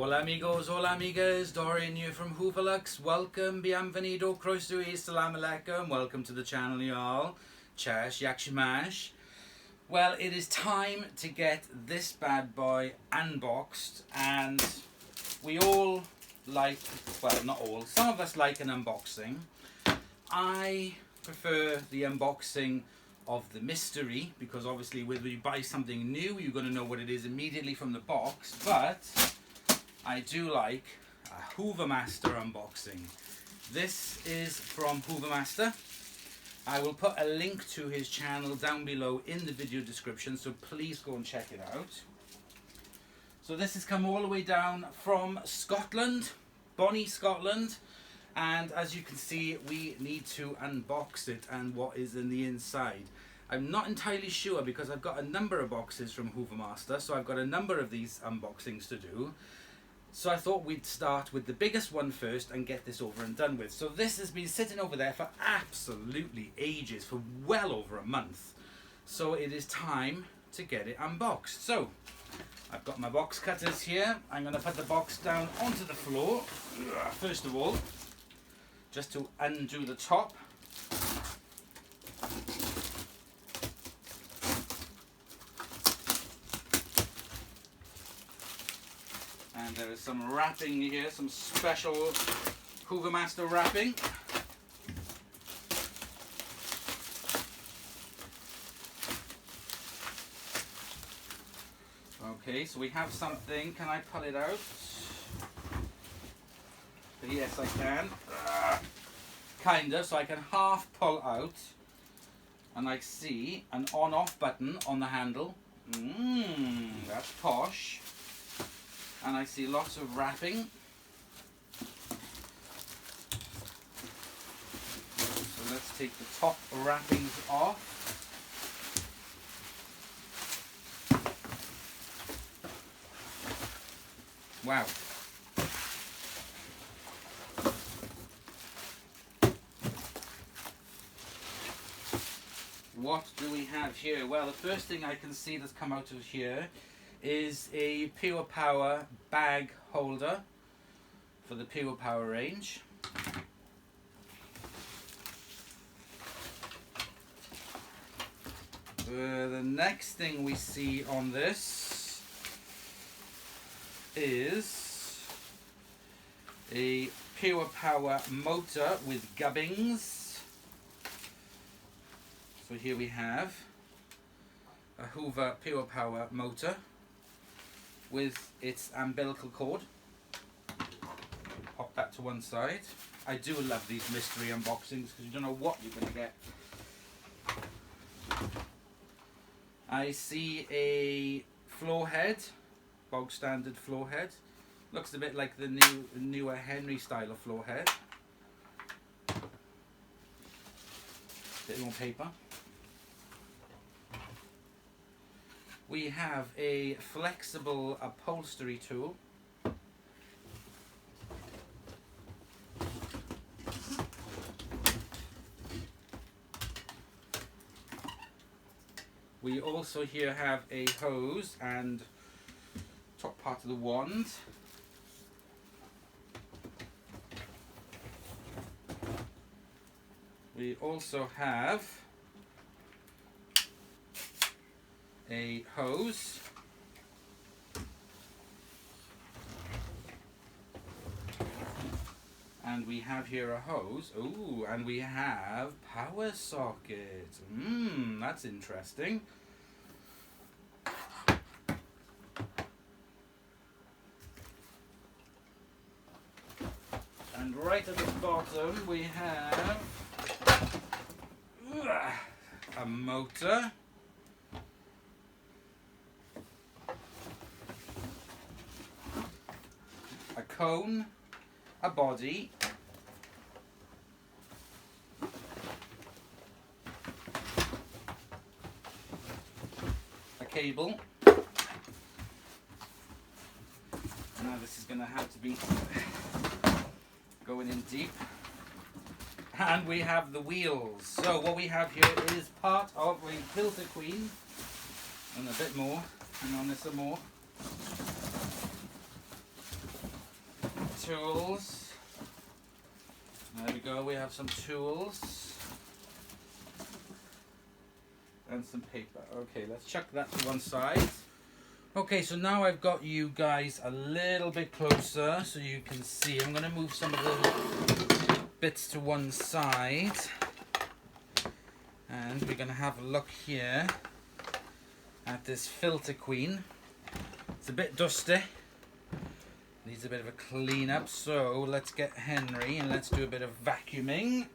Hola amigos, hola amigas, Dorian here from Hooverlux. Welcome, bienvenido, croeso y salam alaikum. Welcome to the channel, y'all. Chash, yakshimash. Well, it is time to get this bad boy unboxed, and we all like, well, not all, some of us like an unboxing. I prefer the unboxing of the mystery, because obviously when you buy something new, you're going to know what it is immediately from the box, but I do like a Hoovermaster unboxing. This is from Hoovermaster. I will put a link to his channel down below in the video description, so please go and check it out. So this has come all the way down from Scotland, Bonnie, Scotland, and as you can see, we need to unbox it and what is in the inside. I'm not entirely sure because I've got a number of boxes from Hoovermaster, so I've got a number of these unboxings to do. So I thought we'd start with the biggest one first and get this over and done with. So this has been sitting over there for absolutely ages, for well over a month. So it is time to get it unboxed. So I've got my box cutters here. I'm going to put the box down onto the floor, first of all, just to undo the top. And there is some wrapping here, some special Hoovermaster wrapping. Okay, so we have something. Can I pull it out? Yes, I can. Kind of, so I can half pull out. And I see an on-off button on the handle. That's posh. And I see lots of wrapping. So let's take the top wrappings off. Wow. What do we have here? Well, the first thing I can see that's come out of here is a Pure Power bag holder for the Pure Power range. The next thing we see on this is a Pure Power motor with gubbins. So here we have a Hoover Pure Power motor with its umbilical cord. Pop that to one side. I do love these mystery unboxings because you don't know what you're going to get. I see a floor head, bog standard floor head. Looks a bit like the newer Henry style of floor head. Bit more paper. We have a flexible upholstery tool. We also here have a hose and top part of the wand. We also have a hose, and we have here a hose. Ooh, and we have power socket. That's interesting. And right at the bottom we have a motor. A cone, a body, a cable. Now this is going to have to be going in deep. And we have the wheels. So what we have here is part of a filter queen, and a bit more, and on this some more. tools. There we go, we have some tools. And some paper. Okay, let's chuck that to one side. Okay, so now I've got you guys a little bit closer so you can see. I'm going to move some of the bits to one side. And we're going to have a look here at this filter queen. It's a bit dusty. Needs a bit of a clean up. So let's get Henry and let's do a bit of vacuuming.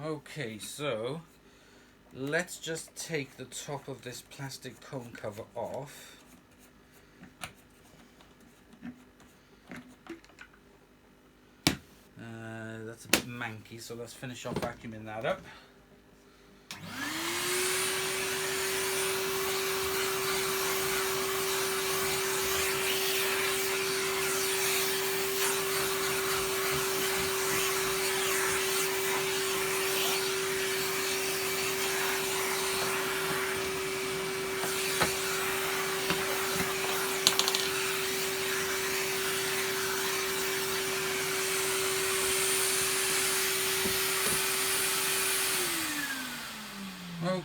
Okay, so let's just take the top of this plastic cone cover off. That's a bit manky, so let's finish off vacuuming that up.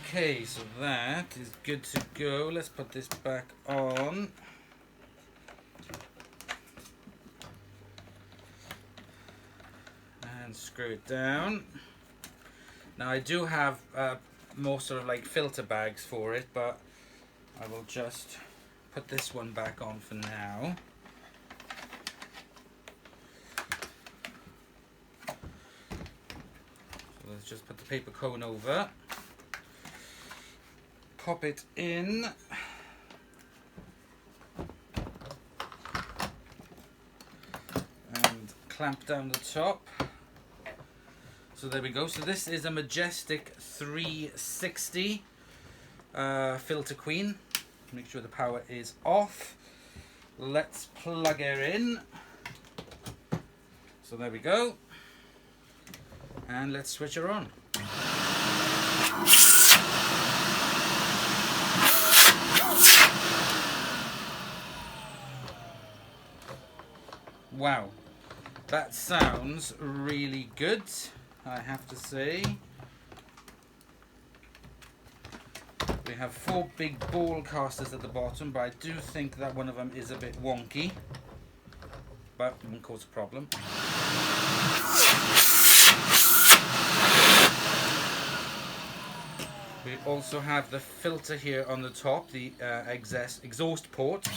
Okay, so that is good to go. Let's put this back on. And screw it down. Now I do have more sort of like filter bags for it, but I will just put this one back on for now. So let's just put the paper cone over. Pop it in, and clamp down the top. So there we go. So this is a Majestic 360 filter queen. Make sure the power is off. Let's plug her in. So there we go. And let's switch her on. Wow, that sounds really good, I have to say. We have 4 big ball casters at the bottom, but I do think that one of them is a bit wonky, but it won't cause a problem. We also have the filter here on the top, the exhaust port.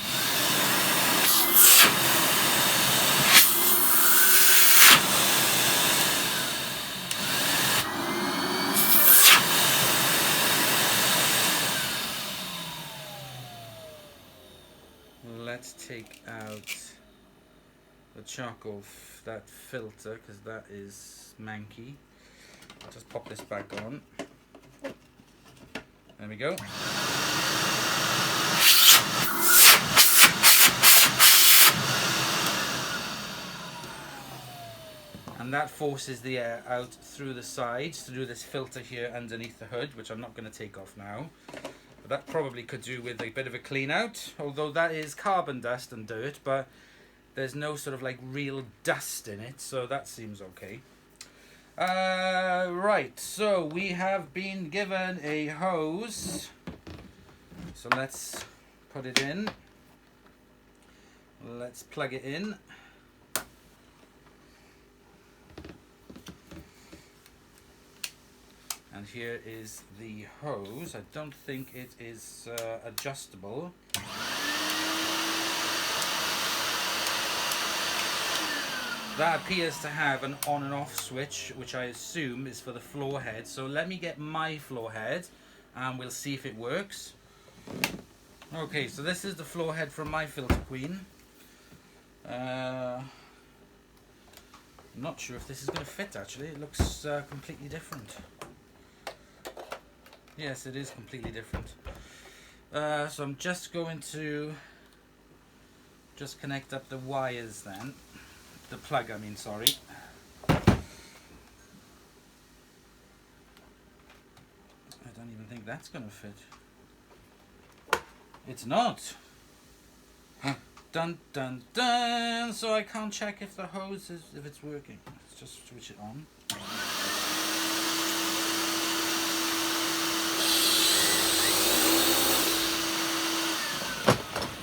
Let's take out the charcoal, that filter, because that is manky. I'll just pop this back on. There we go. and that forces the air out through the sides to do this filter here underneath the hood, which I'm not going to take off now. But that probably could do with a bit of a clean out, although that is carbon dust and dirt, but there's no sort of like real dust in it, so that seems okay. Right, so we have been given a hose, so let's put it in. Let's plug it in. And here is the hose. I don't think it is adjustable. That appears to have an on and off switch, which I assume is for the floor head. So let me get my floor head and we'll see if it works. Okay, so this is the floor head from my Filter Queen. I'm not sure if this is going to fit actually. It looks completely different. Yes, it is completely different. So I'm just going to connect up the wires then. The plug, I mean, sorry. I don't even think that's going to fit. It's not. Dun dun dun. So I can't check if the hose is, if it's working. Let's just switch it on.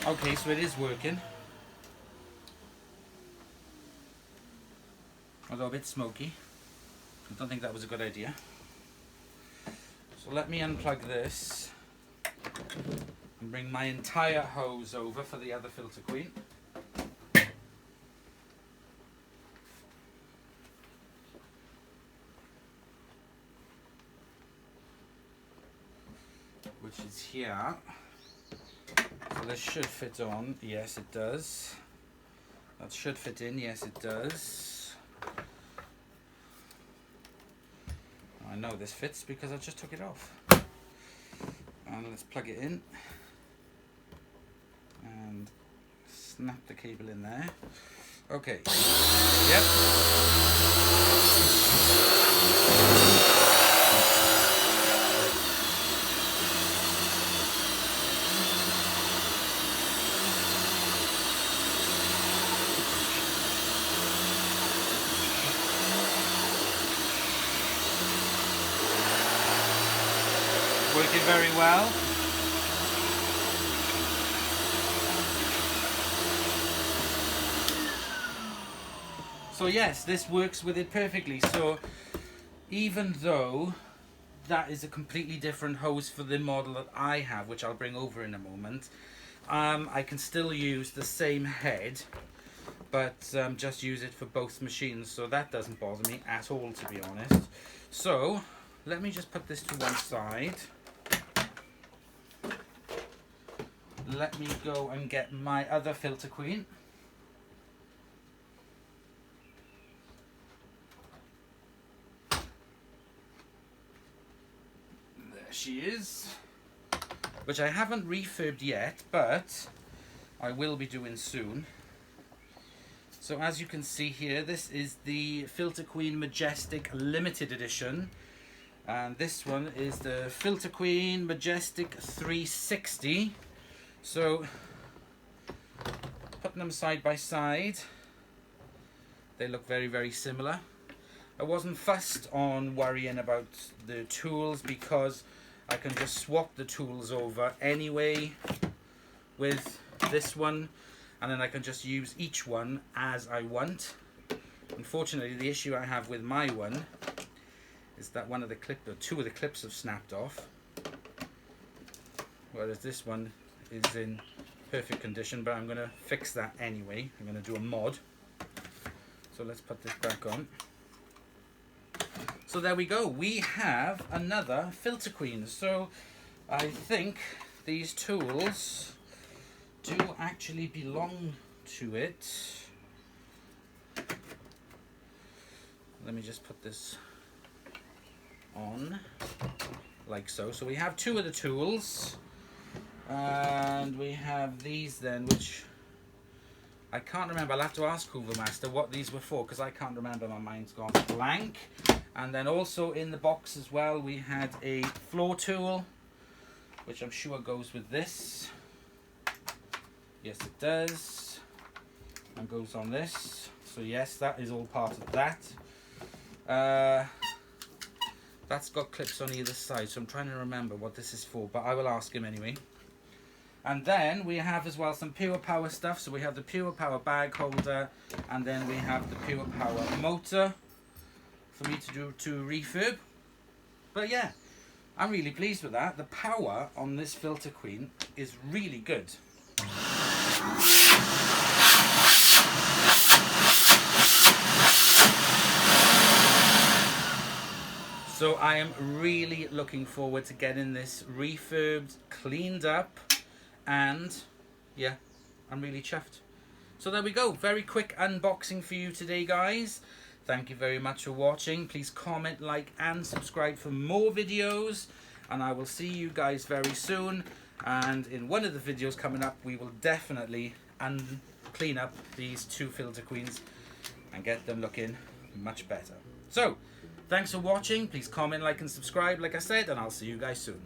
Okay, so it is working. Although a bit smoky. I don't think that was a good idea. So let me unplug this and bring my entire hose over for the other Filter Queen. Which is here. So this should fit on. Yes, it does. That should fit in. Yes, it does. I know this fits because I just took it off. And let's plug it in and snap the cable in there. Okay. Yep. Working very well. So yes, this works with it perfectly. So even though that is a completely different hose for the model that I have, which I'll bring over in a moment, I can still use the same head, but just use it for both machines. So that doesn't bother me at all, to be honest. So let me just put this to one side. Let me go and get my other Filter Queen. There she is. Which I haven't refurbed yet, but I will be doing soon. So as you can see here, this is the Filter Queen Majestic Limited Edition. And this one is the Filter Queen Majestic 360. So, putting them side by side, they look very, very similar. I wasn't fussed on worrying about the tools because I can just swap the tools over anyway with this one, and then I can just use each one as I want. Unfortunately, the issue I have with my one is that one of the two of the clips have snapped off, whereas this one is in perfect condition, but I'm going to fix that anyway. I'm going to do a mod. So let's put this back on. So there we go. We have another Filter Queen. So I think these tools do actually belong to it. Let me just put this on like so. So we have two of the tools. And we have these then, which I can't remember. I'll have to ask Hoover Master what these were for, because I can't remember. My mind's gone blank. And then also in the box as well, we had a floor tool, which I'm sure goes with this. Yes, it does. And goes on this. So yes, that is all part of that. That's got clips on either side, so I'm trying to remember what this is for, but I will ask him anyway. And then we have as well some Pure Power stuff. So we have the Pure Power bag holder, and then we have the Pure Power motor for me to refurb. But yeah, I'm really pleased with that. The power on this Filter Queen is really good. So I am really looking forward to getting this refurbed, cleaned up, and yeah, I'm really chuffed. So there we go, very quick unboxing for you today, guys. Thank you very much for watching. Please comment, like and subscribe for more videos, and I will see you guys very soon. And in one of the videos coming up, we will definitely clean up these two Filter Queens and get them looking much better. So thanks for watching. Please comment, like and subscribe, like I said, and I'll see you guys soon.